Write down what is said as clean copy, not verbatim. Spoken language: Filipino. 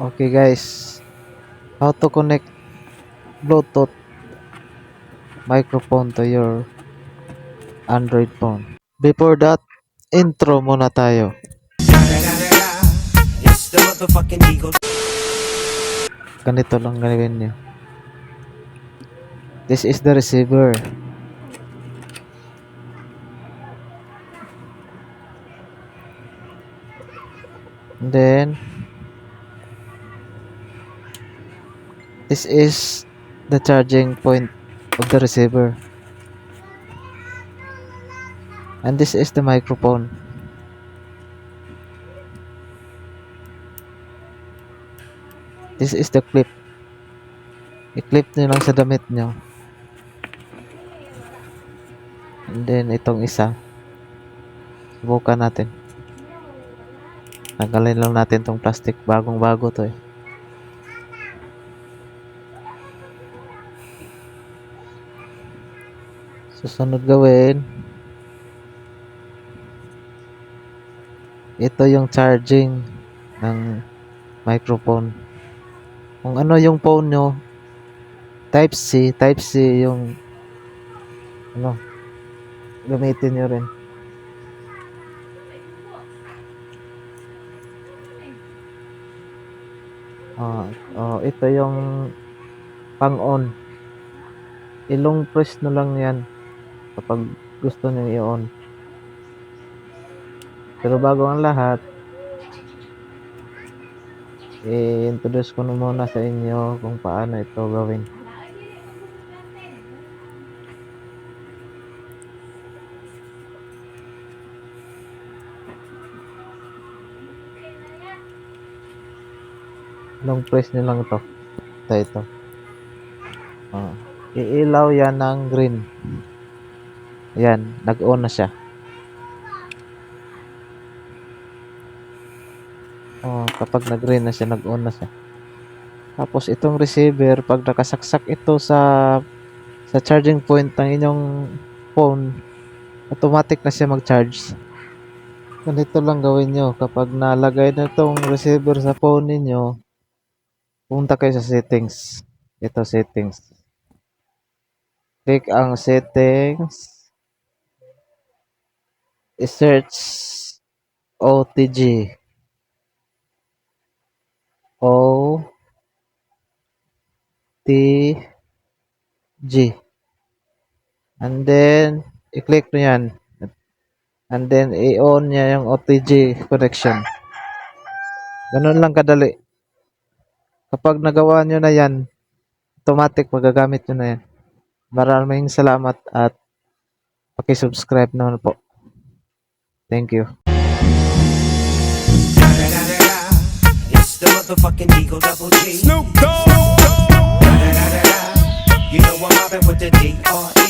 Okay guys, how to connect Bluetooth microphone to your Android phone. Before that, intro muna tayo. Ganito lang gawin nyo. This is the receiver. And then, this is the charging point of the receiver. And this is the microphone. This is the clip. I-clip nyo lang sa damit nyo. And then, itong isa. Subukan natin. Tanggalin lang natin tong plastic. Bagong-bago to eh. Susunod gawin. Ito yung charging ng microphone. Kung ano yung phone nyo, Type C yung ano, gamitin nyo rin. Ito yung pang-on. Ilong press na lang yan kapag gusto nyo i-on. Pero bago ang lahat, i-introduce ko na muna sa inyo kung paano ito gawin. Long press nyo lang ito. Ito. Iilaw yan ng green. Ayan, nag-on na siya. Kapag nag-green na siya, nag-on na siya. Tapos itong receiver, pag nakasaksak ito sa charging point ng inyong phone, automatic na siya mag-charge. Ganito lang gawin nyo. Kapag nalagay na itong receiver sa phone ninyo, punta kayo sa settings. Ito settings. Click ang settings. I-search OTG. OTG. And then, i-click nyo yan. And then, i-on niya yung OTG connection. Ganun lang kadali. Kapag nagawa nyo na yan, automatic magagamit nyo na yan. Maraming salamat at paki-subscribe naman po. Thank you. It's the motherfucking Eagle Double G. Snoop Dogg. You know I'm mobbing with the D.R.E.